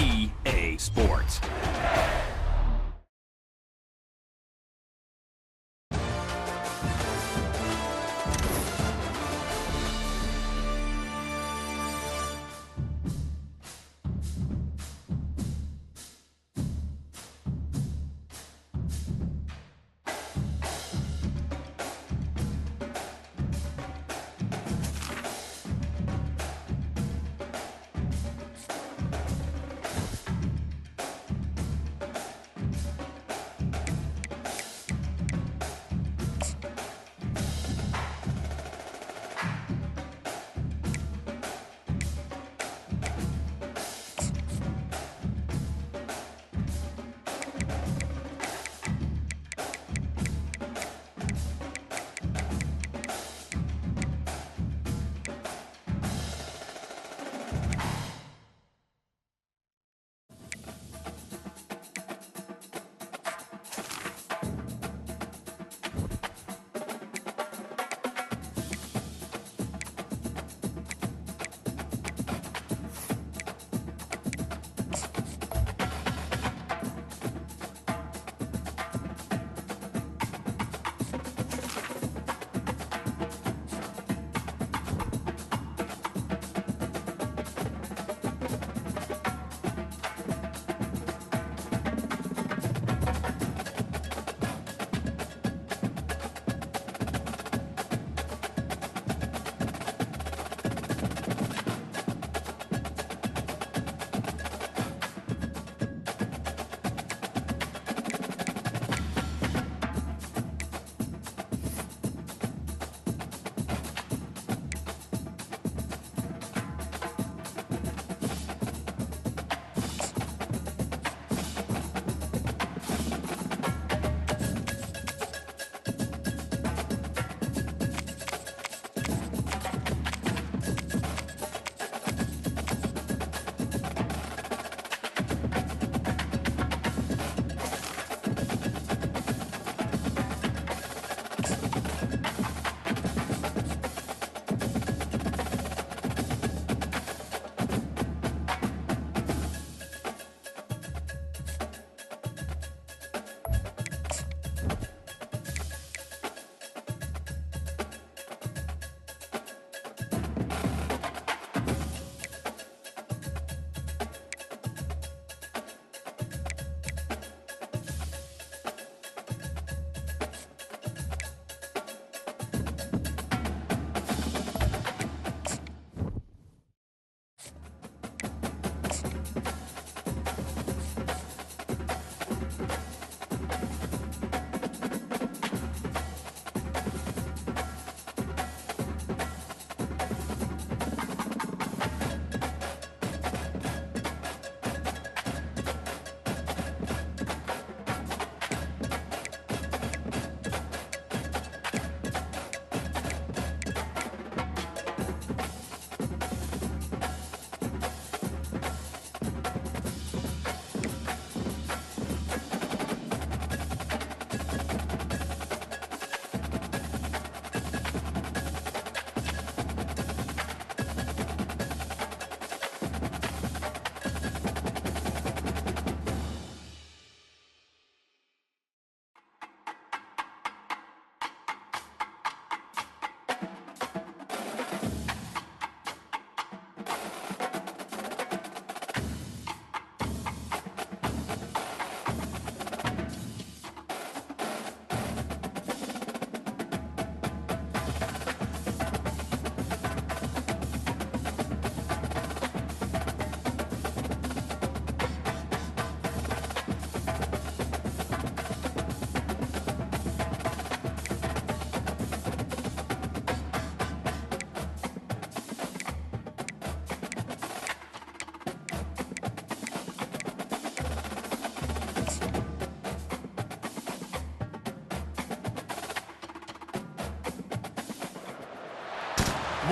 EA Sports.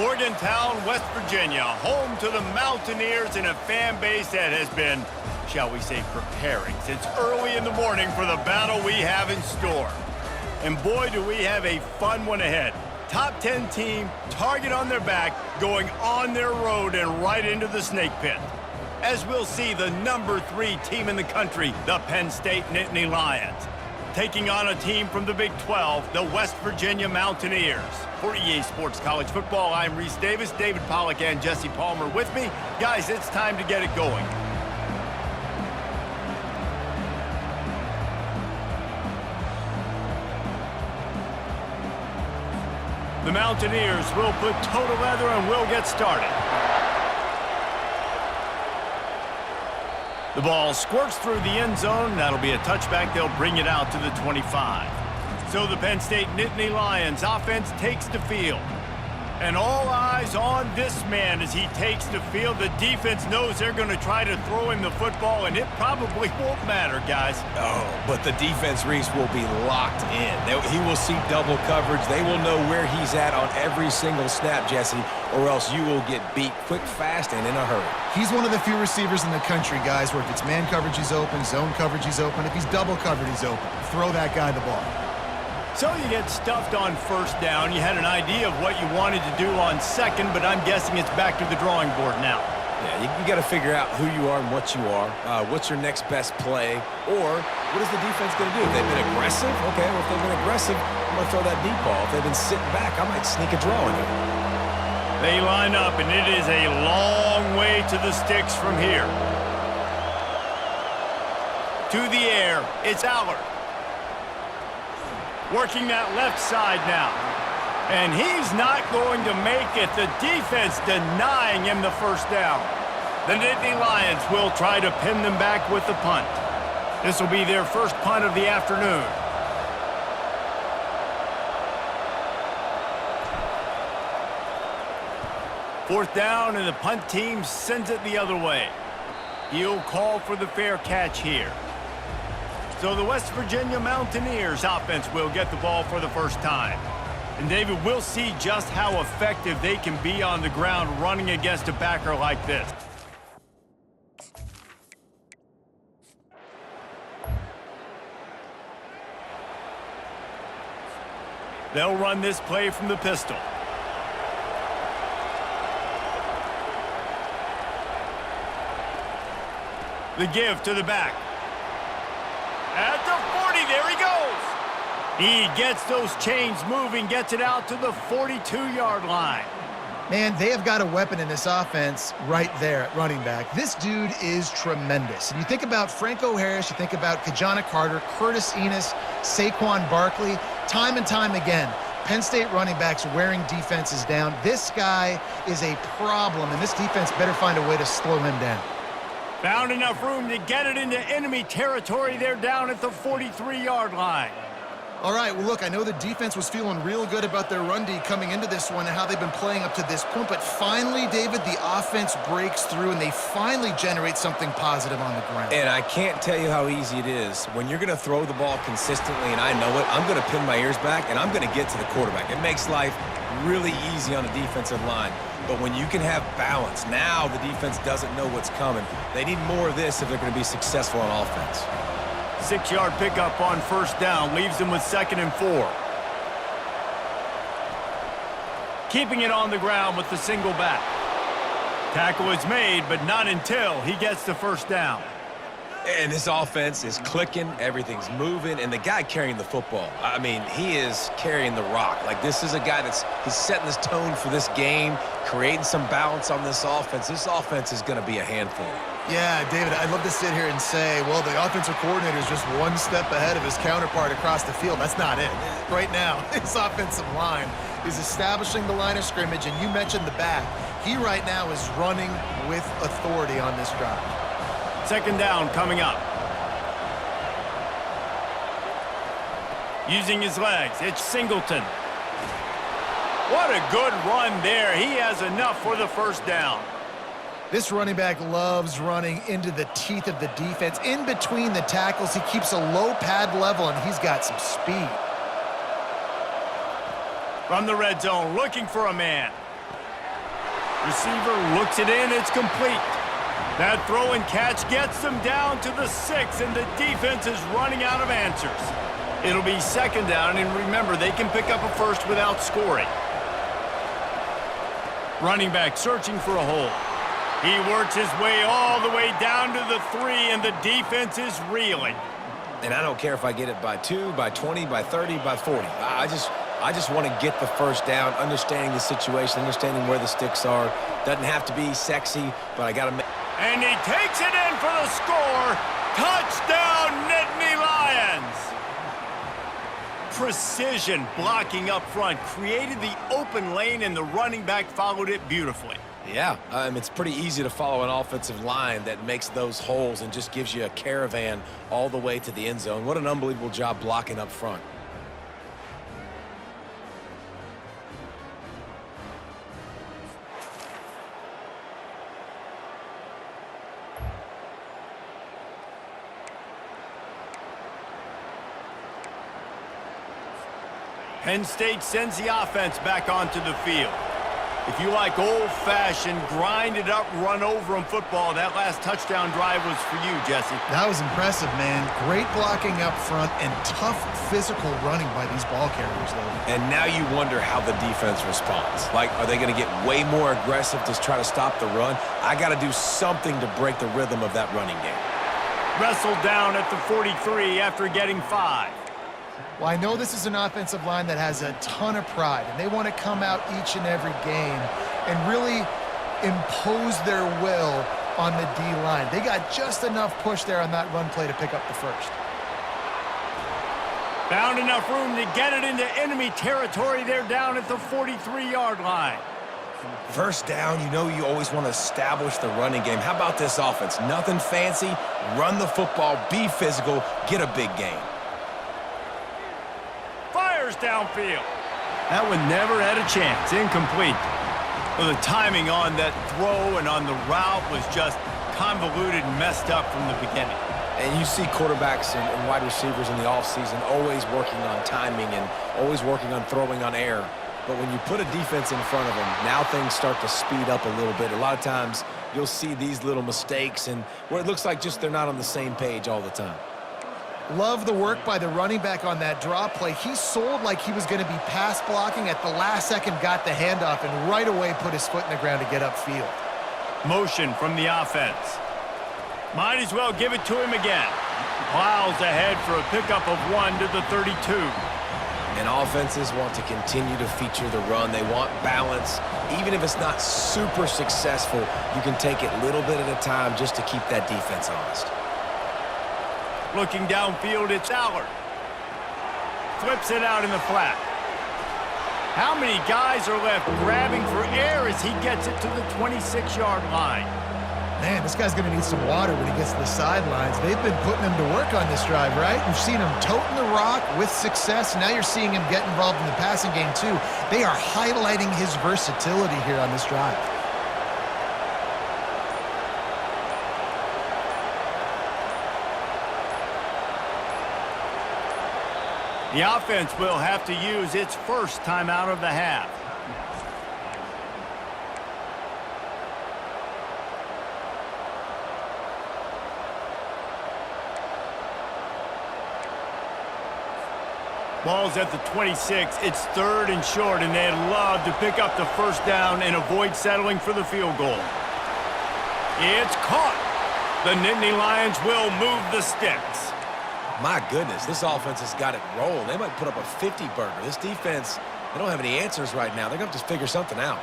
Morgantown, West Virginia, home to the Mountaineers and a fan base that has been, shall we say, preparing since early in the morning for the battle we have in store. And boy, do we have a fun one ahead. Top 10 team, target on their back, going on their road and right into the snake pit. as we'll see the #3 team in the country, the Penn State Nittany Lions, taking on a team from the Big 12, the West Virginia Mountaineers. For EA Sports College Football, I'm Reese Davis, David Pollack and Jesse Palmer with me. Guys, it's time to get it going. The Mountaineers will put total leather and we'll get started. The ball squirts through the end zone. That'll be a touchback. They'll bring it out to the 25. So the Penn State Nittany Lions offense takes the field. And all eyes on this man as he takes the field. The defense knows they're going to try to throw him the football, and it probably won't matter, guys. Oh, but the defense, Reese, will be locked in. He will see double coverage. They will know where he's at on every single snap, Jesse, or else you will get beat quick, fast, and in a hurry. He's one of the few receivers in the country, guys, where if it's man coverage, he's open, zone coverage, he's open. If he's double covered, he's open. Throw that guy the ball. So you get stuffed on first down. You had an idea of what you wanted to do on second, but I'm guessing it's back to the drawing board now. Yeah, you got to figure out who you are and what you are. What's your next best play? Or what is the defense going to do? If they've been aggressive, okay, well, if they've been aggressive, I'm going to throw that deep ball. If they've been sitting back, I might sneak a draw in there. They line up, and it is a long way to the sticks from here. To the air, it's Allard. Working that left side now. And he's not going to make it. The defense denying him the first down. The Nittany Lions will try to pin them back with the punt. This will be their first punt of the afternoon. Fourth down, and the punt team sends it the other way. He'll call for the fair catch here. So the West Virginia Mountaineers offense will get the ball for the first time. And David, we'll see just how effective they can be on the ground running against a backer like this. They'll run this play from the pistol. The give to the back. At the 40, there he goes. He gets those chains moving, gets it out to the 42-yard line. Man, they have got a weapon in this offense right there at running back. This dude is tremendous. And you think about Franco Harris, you think about Kajana Carter, Curtis Enos, Saquon Barkley, time and time again, Penn State running backs wearing defenses down. This guy is a problem, and this defense better find a way to slow him down. Found enough room to get it into enemy territory. They're down at the 43-yard line. All right, well, look, I know the defense was feeling real good about their run D coming into this one and how they've been playing up to this point, but finally, David, the offense breaks through and they finally generate something positive on the ground. And I can't tell you how easy it is. When you're going to throw the ball consistently, and I know it, I'm going to pin my ears back, and I'm going to get to the quarterback. It makes life really easy on a defensive line. But when you can have balance, now the defense doesn't know what's coming. They need more of this if they're going to be successful on offense. 6-yard pickup on first down leaves them with 2nd and 4. Keeping it on the ground with the single back. Tackle is made, but not until he gets the first down. And this offense is clicking, everything's moving, and the guy carrying the football, I mean, he is carrying the rock. Like, this is a guy he's setting this tone for this game, creating some balance on this offense. This offense is going to be a handful. Yeah, David, I'd love to sit here and say, well, the offensive coordinator is just one step ahead of his counterpart across the field. That's not it. Right now, his offensive line is establishing the line of scrimmage, and you mentioned the back. He right now is running with authority on this drive. 2nd down coming up. Using his legs, it's Singleton. What a good run there. He has enough for the first down. This running back loves running into the teeth of the defense. In between the tackles, he keeps a low pad level, and he's got some speed. From the red zone, looking for a man. Receiver looks it in, it's complete. That throw and catch gets them down to the 6, and the defense is running out of answers. It'll be 2nd down, and remember, they can pick up a first without scoring. Running back searching for a hole. He works his way all the way down to the 3, and the defense is reeling. And I don't care if I get it by 2, by 20, by 30, by 40. I just want to get the first down, understanding the situation, understanding where the sticks are. Doesn't have to be sexy, but I got to make... And he takes it in for the score. Touchdown, Nittany Lions! Precision blocking up front created the open lane, and the running back followed it beautifully. Yeah, it's pretty easy to follow an offensive line that makes those holes and just gives you a caravan all the way to the end zone. What an unbelievable job blocking up front. Penn State sends the offense back onto the field. If you like old-fashioned, grinded-up, run-over-'em football, that last touchdown drive was for you, Jesse. That was impressive, man. Great blocking up front and tough physical running by these ball carriers, though. And now you wonder how the defense responds. Like, are they going to get way more aggressive to try to stop the run? I got to do something to break the rhythm of that running game. Wrestled down at the 43 after getting 5. Well, I know this is an offensive line that has a ton of pride, and they want to come out each and every game and really impose their will on the D-line. They got just enough push there on that run play to pick up the first. Found enough room to get it into enemy territory. They're down at the 43-yard line. First down, you know you always want to establish the running game. How about this offense? Nothing fancy. Run the football, be physical, get a big gain. Downfield. That one never had a chance. Incomplete. Well, the timing on that throw and on the route was just convoluted and messed up from the beginning. And you see quarterbacks and wide receivers in the offseason always working on timing and always working on throwing on air. But when you put a defense in front of them, now things start to speed up a little bit. A lot of times you'll see these little mistakes and where it looks like just they're not on the same page all the time. Love the work by the running back on that draw play. He sold like he was going to be pass blocking. At the last second, got the handoff and right away put his foot in the ground to get upfield. Motion from the offense. Might as well give it to him again. Plows ahead for a pickup of 1 to the 32. And offenses want to continue to feature the run. They want balance. Even if it's not super successful, you can take it little bit at a time just to keep that defense honest. Looking downfield, it's Allard. Flips it out in the flat. How many guys are left grabbing for air as he gets it to the 26-yard line? Man, this guy's going to need some water when he gets to the sidelines. They've been putting him to work on this drive, right? You've seen him toting the rock with success. Now you're seeing him get involved in the passing game, too. They are highlighting his versatility here on this drive. The offense will have to use its first timeout of the half. Ball's at the 26. It's 3rd and short, and they'd love to pick up the first down and avoid settling for the field goal. It's caught. The Nittany Lions will move the sticks. My goodness, this offense has got it rolling. They might put up a 50-burger. This defense, they don't have any answers right now. They're going to have to figure something out.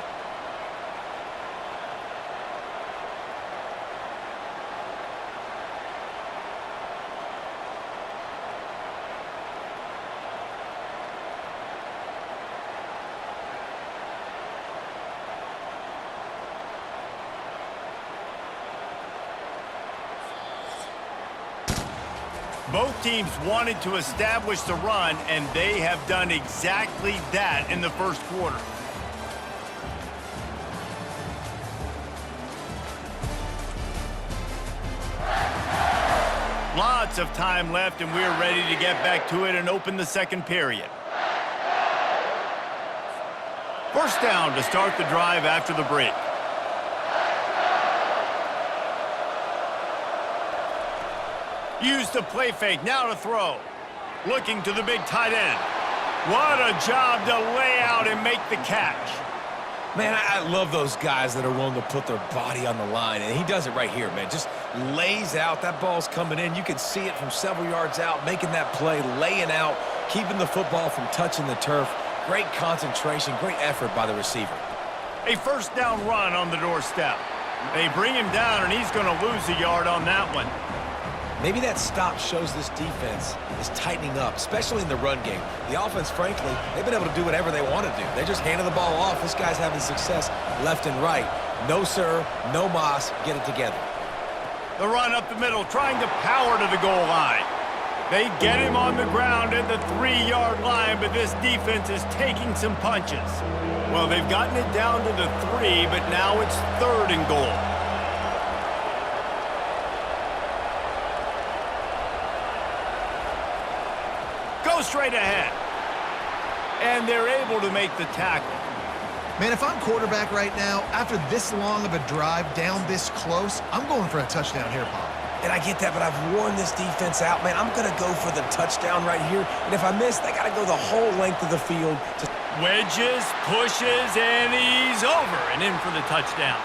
Both teams wanted to establish the run, and they have done exactly that in the first quarter. Lots of time left, and we're ready to get back to it and open the second period. First down to start the drive after the break. Use the play fake, now to throw. Looking to the big tight end. What a job to lay out and make the catch. Man, I love those guys that are willing to put their body on the line, and he does it right here, man. Just lays out. That ball's coming in. You can see it from several yards out, making that play, laying out, keeping the football from touching the turf. Great concentration, great effort by the receiver. A first down run on the doorstep. They bring him down, and he's going to lose a yard on that one. Maybe that stop shows this defense is tightening up, especially in the run game. The offense, frankly, they've been able to do whatever they want to do. They just handed the ball off. This guy's having success left and right. No, sir, no mas, get it together. The run up the middle, trying to power to the goal line. They get him on the ground at the 3-yard line, but this defense is taking some punches. Well, they've gotten it down to the 3, but now it's 3rd and goal. Go straight ahead. And they're able to make the tackle. Man, if I'm quarterback right now, after this long of a drive down this close, I'm going for a touchdown here, Pop. And I get that, but I've worn this defense out, man. I'm going to go for the touchdown right here. And if I miss, they got to go the whole length of the field. Wedges, pushes, and he's over and in for the touchdown.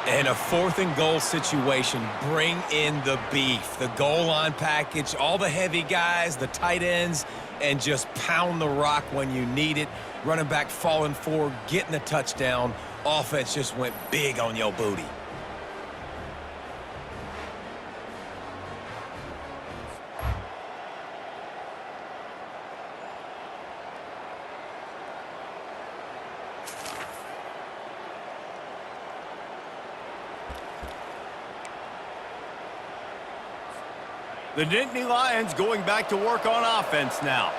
And a 4th and goal situation. Bring in the beef. The goal line package, all the heavy guys, the tight ends, and just pound the rock when you need it. Running back falling forward, getting the touchdown. Offense just went big on your booty. The Nittany Lions going back to work on offense now.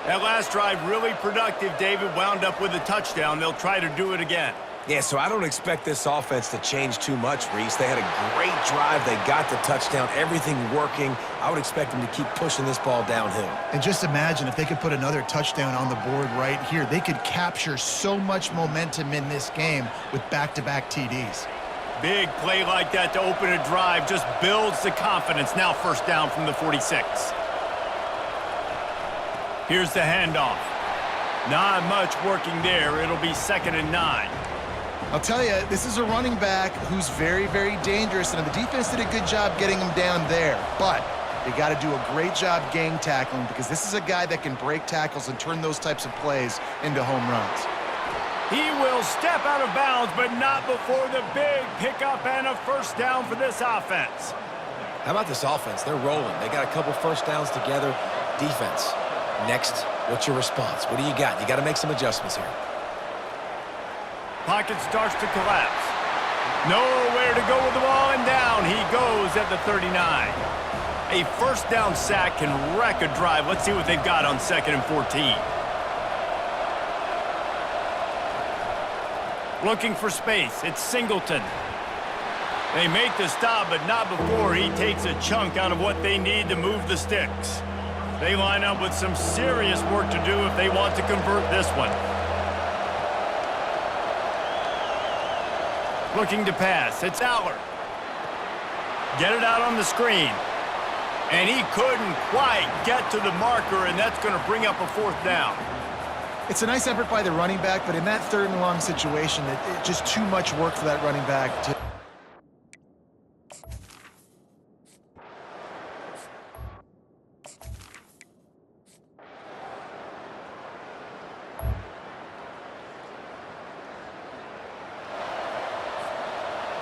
That last drive really productive. David wound up with a touchdown. They'll try to do it again. Yeah, so I don't expect this offense to change too much, Reese. They had a great drive. They got the touchdown. Everything working. I would expect them to keep pushing this ball downhill. And just imagine if they could put another touchdown on the board right here. They could capture so much momentum in this game with back-to-back TDs. Big play like that to open a drive just builds the confidence. Now 1st down from the 46. Here's the handoff. Not much working there. It'll be 2nd and 9. I'll tell you, this is a running back who's very, very dangerous, and the defense did a good job getting him down there. But they got to do a great job gang tackling because this is a guy that can break tackles and turn those types of plays into home runs. He will step out of bounds, but not before the big pickup and a 1st down for this offense. How about this offense? They're rolling. They got a couple 1st downs together. Defense. Next, what's your response? What do you got? You got to make some adjustments here. Pocket starts to collapse. Nowhere to go with the ball, and down he goes at the 39. A 1st down sack can wreck a drive. Let's see what they've got on 2nd and 14. Looking for space. It's Singleton. They make the stop, but not before he takes a chunk out of what they need to move the sticks. They line up with some serious work to do if they want to convert this one. Looking to pass. It's Aller. Get it out on the screen. And he couldn't quite get to the marker, and that's going to bring up a 4th down. It's a nice effort by the running back, but in that 3rd and long situation, it's just too much work for that running back to...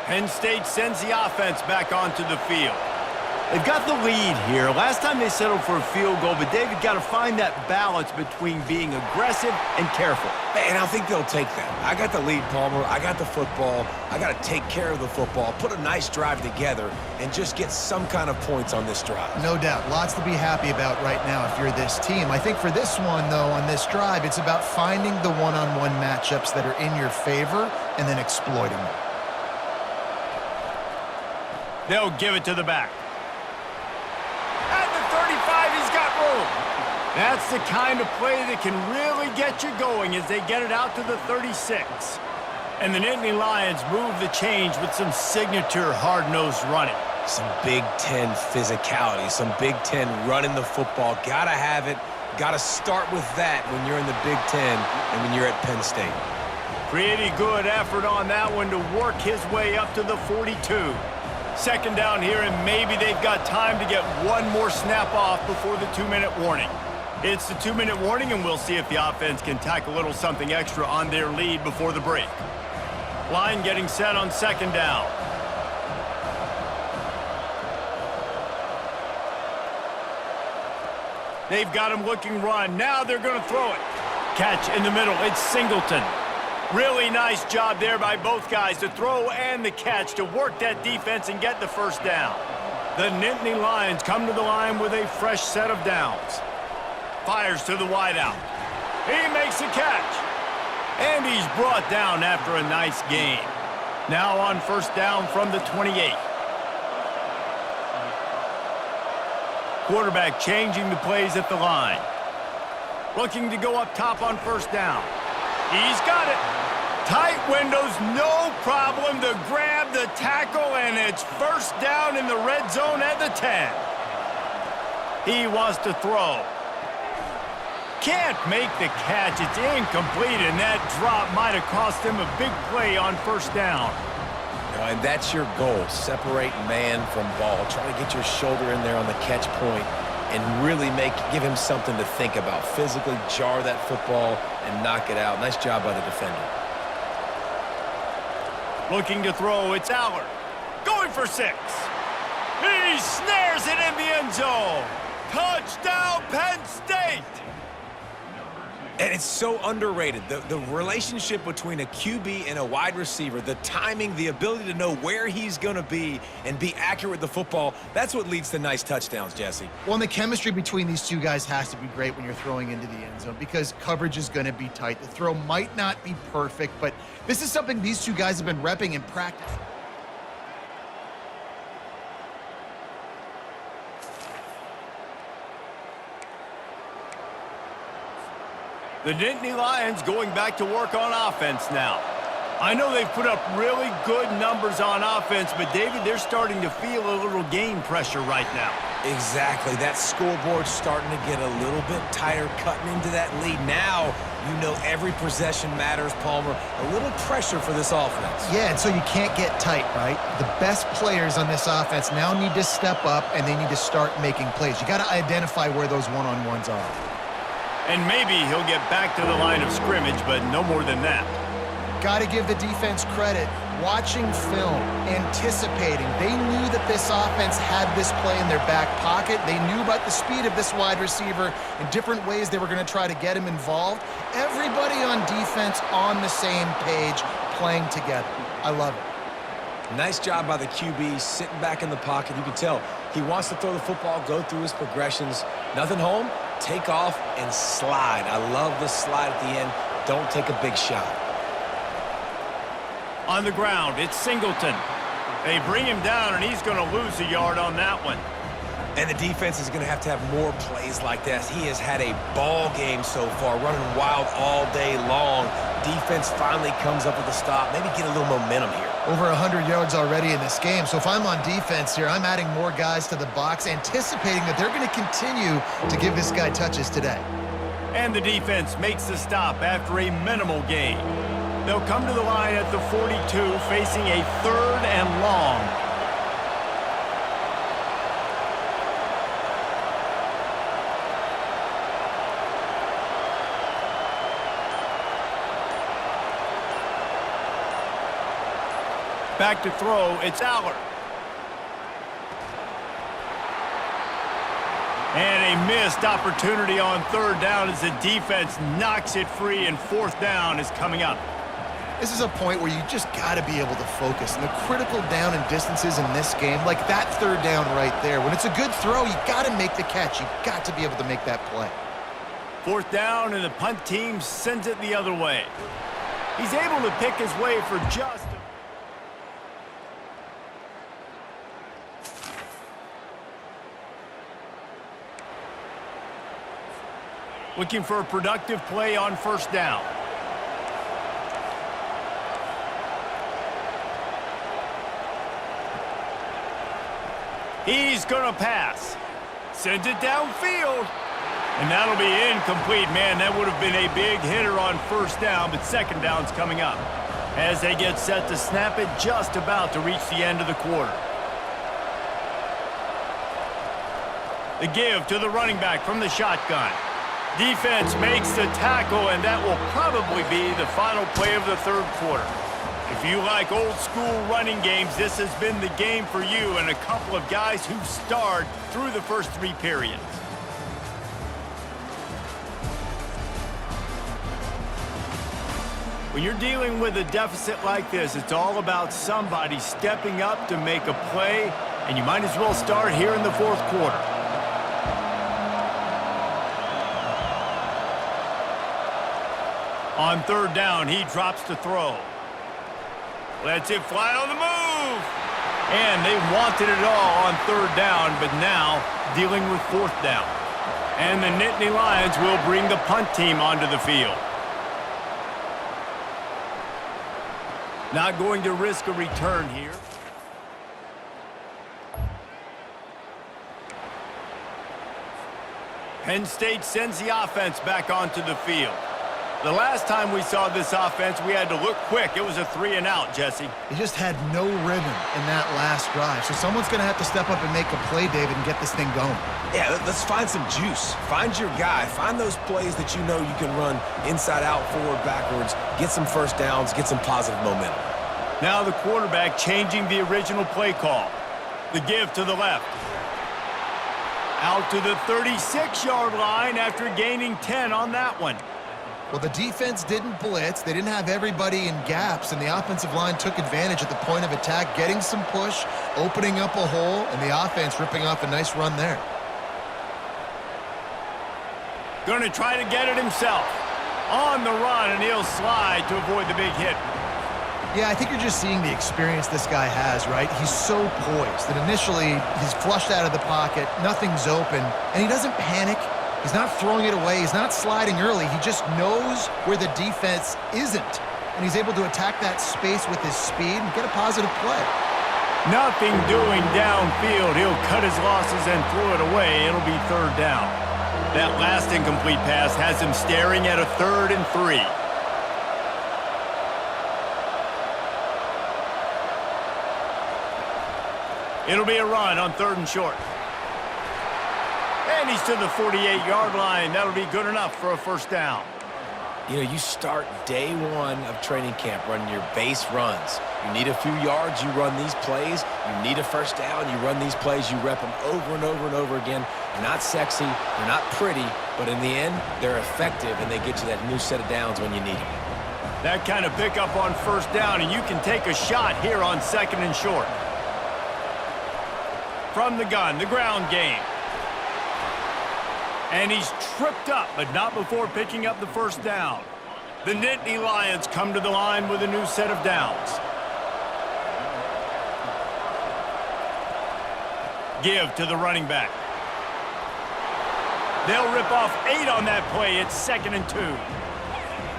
Penn State sends the offense back onto the field. They've got the lead here. Last time they settled for a field goal, but David got to find that balance between being aggressive and careful. And I think they'll take that. I got the lead, Palmer. I got the football. I got to take care of the football, put a nice drive together, and just get some kind of points on this drive. No doubt. Lots to be happy about right now if you're this team. I think for this one, though, on this drive, it's about finding the one-on-one matchups that are in your favor and then exploiting them. They'll give it to the back. At the 35, he's got room. That's the kind of play that can really get you going as they get it out to the 36. And the Nittany Lions move the change with some signature hard-nosed running. Some Big Ten physicality, some Big Ten running the football. Gotta have it. Gotta start with that when you're in the Big Ten and when you're at Penn State. Pretty good effort on that one to work his way up to the 42. Second down here, and maybe they've got time to get one more snap off before the 2-minute warning. It's the 2-minute warning, and we'll see if the offense can tack a little something extra on their lead before the break. Line getting set on second down. They've got him looking run. Now they're going to throw it. Catch in the middle. It's Singleton. Really nice job there by both guys to throw and the catch to work that defense and get the first down. The Nittany Lions come to the line with a fresh set of downs. Fires to the wideout. He makes the catch. And he's brought down after a nice gain. Now on first down from the 28. Quarterback changing the plays at the line. Looking to go up top on first down. He's got it. Tight windows, no problem to grab the tackle, and it's first down in the red zone at the 10. He wants to throw. Can't make the catch. It's incomplete, and that drop might have cost him a big play on first down. And that's your goal. Separate man from ball. Try to get your shoulder in there on the catch point and really give him something to think about. Physically jar that football and knock it out. Nice job by the defender. Looking to throw, it's Allard. Going for 6. He snares it in the end zone. Touchdown, Penn State! And it's so underrated. The relationship between a QB and a wide receiver, the timing, the ability to know where he's going to be and be accurate with the football, that's what leads to nice touchdowns, Jesse. Well, and the chemistry between these two guys has to be great when you're throwing into the end zone because coverage is going to be tight. The throw might not be perfect, but this is something these two guys have been repping in practice. The Nittany Lions going back to work on offense now. I know they've put up really good numbers on offense, but David, they're starting to feel a little game pressure right now. Exactly. That scoreboard's starting to get a little bit tighter, cutting into that lead. Now, you know every possession matters, Palmer. A little pressure for this offense. Yeah, and so you can't get tight, right? The best players on this offense now need to step up, and they need to start making plays. You got to identify where those one-on-ones are. And maybe he'll get back to the line of scrimmage, but no more than that. Got to give the defense credit. Watching film, anticipating. They knew that this offense had this play in their back pocket. They knew about the speed of this wide receiver and different ways they were going to try to get him involved. Everybody on defense on the same page, playing together. I love it. Nice job by the QB, sitting back in the pocket. You can tell he wants to throw the football, go through his progressions. Nothing home, take off and slide. I love the slide at the end. Don't take a big shot. On the ground, it's Singleton. They bring him down, and he's going to lose a yard on that one. And the defense is going to have more plays like this. He has had a ball game so far, running wild all day long. Defense finally comes up with a stop. Maybe get a little momentum here. Over 100 yards already in this game. So if I'm on defense here, I'm adding more guys to the box, anticipating that they're going to continue to give this guy touches today. And the defense makes the stop after a minimal gain. They'll come to the line at the 42, facing a 3rd and long. Back to throw, it's Allard. And a missed opportunity on 3rd down as the defense knocks it free, and 4th down is coming up. This is a point where you just got to be able to focus. And the critical down and distances in this game, like that 3rd down right there, when it's a good throw, you got to make the catch. You got to be able to make that play. 4th down, and the punt team sends it the other way. He's able to pick his way for just looking for a productive play on 1st down. He's going to pass. Sends it downfield. And that'll be incomplete. Man, that would have been a big hitter on first down, but second down's coming up as they get set to snap it, just about to reach the end of the quarter. The give to the running back from the shotgun. Defense makes the tackle, and that will probably be the final play of the third quarter. If you like old-school running games, this has been the game for you and a couple of guys who starred through the first three periods. When you're dealing with a deficit like this, it's all about somebody stepping up to make a play, and you might as well start here in the fourth quarter. On third down, he drops to throw. Lets it fly on the move. And they wanted it all on third down, but now dealing with fourth down. And the Nittany Lions will bring the punt team onto the field. Not going to risk a return here. Penn State sends the offense back onto the field. The last time we saw this offense, we had to look quick. It was a 3-and-out, Jesse. He just had no rhythm in that last drive. So someone's going to have to step up and make a play, David, and get this thing going. Yeah, let's find some juice. Find your guy. Find those plays that you know you can run inside out, forward, backwards, get some first downs, get some positive momentum. Now the quarterback changing the original play call. The give to the left. Out to the 36-yard line after gaining 10 on that one. Well, the defense didn't blitz. They didn't have everybody in gaps, and the offensive line took advantage at the point of attack, getting some push, opening up a hole, and the offense ripping off a nice run there. Going to try to get it himself. On the run, and he'll slide to avoid the big hit. Yeah, I think you're just seeing the experience this guy has, right? He's so poised that initially he's flushed out of the pocket, nothing's open, and he doesn't panic. He's not throwing it away. He's not sliding early. He just knows where the defense isn't, and he's able to attack that space with his speed and get a positive play. Nothing doing downfield. He'll cut his losses and throw it away. It'll be third down. That last incomplete pass has him staring at a 3rd and 3. It'll be a run on 3rd and short. And he's to the 48-yard line. That'll be good enough for a first down. You know, you start day one of training camp running your base runs. You need a few yards, you run these plays. You need a first down, you run these plays. You rep them over and over and over again. They're not sexy, they're not pretty, but in the end, they're effective, and they get you that new set of downs when you need them. That kind of pickup on first down, and you can take a shot here on 2nd and short. From the gun, the ground game. And he's tripped up, but not before picking up the first down. The Nittany Lions come to the line with a new set of downs. Give to the running back. They'll rip off 8 on that play. It's 2nd and 2.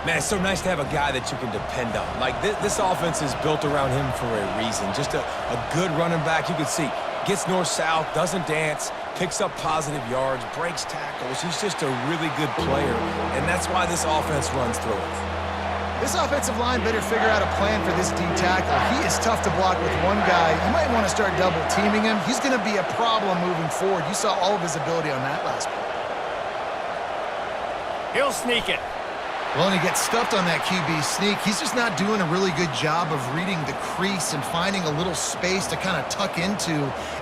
Man, it's so nice to have a guy that you can depend on. Like, this offense is built around him for a reason. Just a good running back. You can see, gets north-south, doesn't dance, picks up positive yards, breaks tackles. He's just a really good player, and that's why this offense runs through it. This offensive line better figure out a plan for this D tackle. He is tough to block with one guy. You might want to start double-teaming him. He's going to be a problem moving forward. You saw all of his ability on that last play. He'll sneak it. Well, and he gets stuffed on that QB sneak. He's just not doing a really good job of reading the crease and finding a little space to kind of tuck into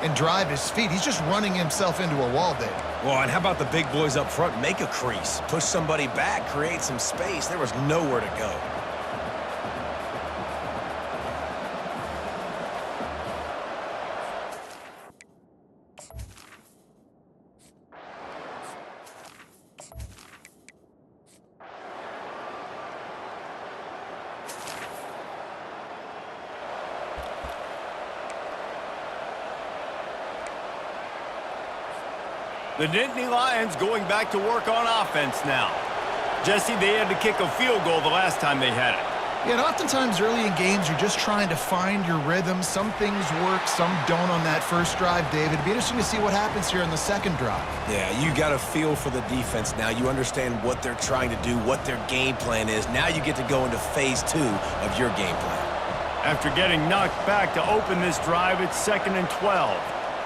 and drive his feet. He's just running himself into a wall, Dave. Well, and how about the big boys up front? Make a crease, push somebody back, create some space. There was nowhere to go. The Nittany Lions going back to work on offense now. Jesse, they had to kick a field goal the last time they had it. Yeah, and oftentimes early in games, you're just trying to find your rhythm. Some things work, some don't on that first drive, David. It'd be interesting to see what happens here on the second drive. Yeah, you got a feel for the defense now. You understand what they're trying to do, what their game plan is. Now you get to go into phase 2 of your game plan. After getting knocked back to open this drive, it's 2nd and 12.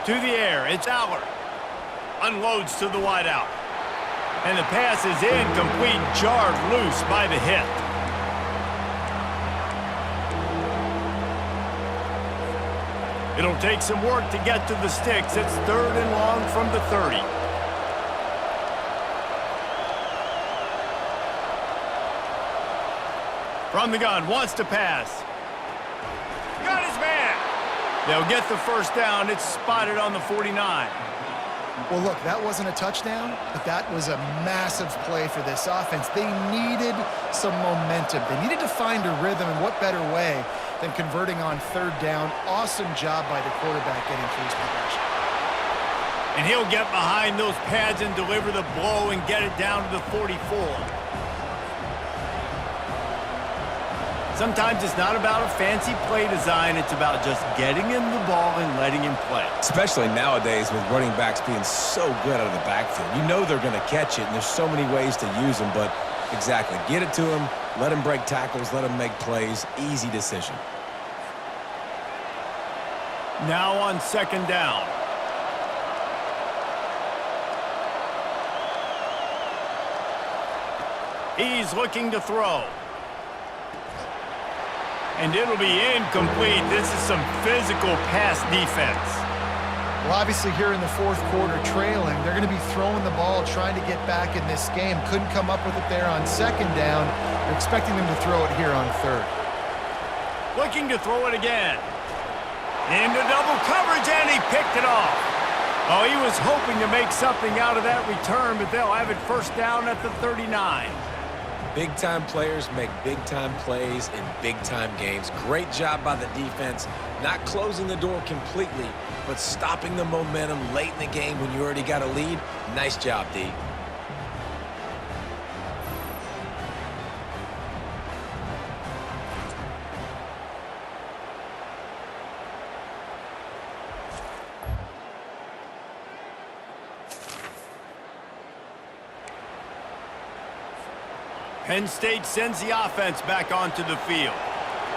To the air, it's Aller. Unloads to the wideout. And the pass is incomplete, jarred loose by the hit. It'll take some work to get to the sticks. It's 3rd and long from the 30. From the gun, wants to pass. Got his man. They'll get the first down. It's spotted on the 49. Well, look, that wasn't a touchdown, but that was a massive play for this offense. They needed some momentum. They needed to find a rhythm, and what better way than converting on 3rd down. Awesome job by the quarterback getting through his progression. And he'll get behind those pads and deliver the blow and get it down to the 44. Sometimes it's not about a fancy play design. It's about just getting him the ball and letting him play. Especially nowadays with running backs being so good out of the backfield. You know they're going to catch it, and there's so many ways to use them, but exactly. Get it to him, let him break tackles, let him make plays. Easy decision. Now on 2nd down. He's looking to throw. And it'll be incomplete. This is some physical pass defense. Well, obviously here in the 4th quarter trailing, they're going to be throwing the ball, trying to get back in this game. Couldn't come up with it there on 2nd down. They're expecting them to throw it here on 3rd. Looking to throw it again. Into double coverage, and he picked it off. Oh, he was hoping to make something out of that return, but they'll have it first down at the 39. Big-time players make big-time plays in big-time games. Great job by the defense, not closing the door completely, but stopping the momentum late in the game when you already got a lead. Nice job, D. Penn State sends the offense back onto the field.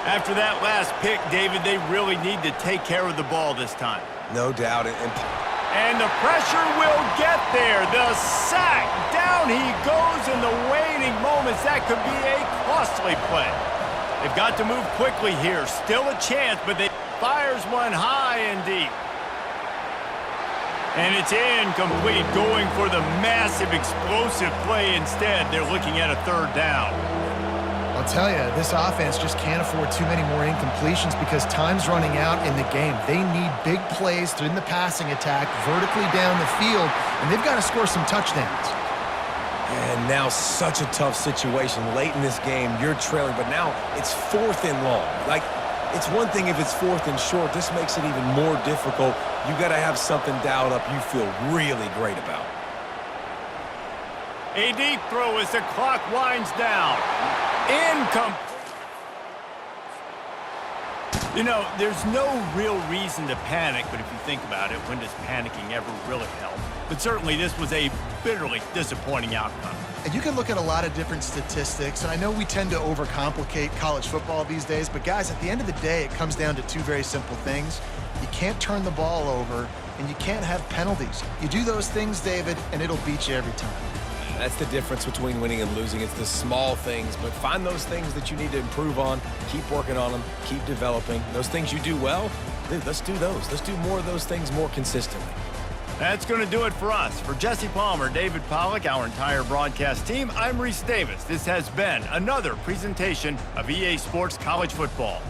After that last pick, David, they really need to take care of the ball this time. No doubt. And the pressure will get there. The sack. Down he goes in the waning moments. That could be a costly play. They've got to move quickly here. Still a chance, but they fires one high and deep. And it's incomplete, going for the massive explosive play instead. They're looking at a 3rd down. I'll tell you, this offense just can't afford too many more incompletions because time's running out in the game. They need big plays in the passing attack, vertically down the field, and they've got to score some touchdowns. And now such a tough situation. Late in this game, you're trailing, but now it's 4th and long. Like, it's one thing if it's 4th and short. This makes it even more difficult. You got to have something dialed up you feel really great about. A deep throw as the clock winds down. Incomplete. You know, there's no real reason to panic, but if you think about it, when does panicking ever really help? But certainly this was a bitterly disappointing outcome. And you can look at a lot of different statistics, and I know we tend to overcomplicate college football these days, but guys, at the end of the day, it comes down to two very simple things. You can't turn the ball over, and you can't have penalties. You do those things, David, and it'll beat you every time. That's the difference between winning and losing. It's the small things, but find those things that you need to improve on. Keep working on them. Keep developing. Those things you do well, dude, let's do those. Let's do more of those things more consistently. That's going to do it for us. For Jesse Palmer, David Pollack, our entire broadcast team, I'm Reese Davis. This has been another presentation of EA Sports College Football.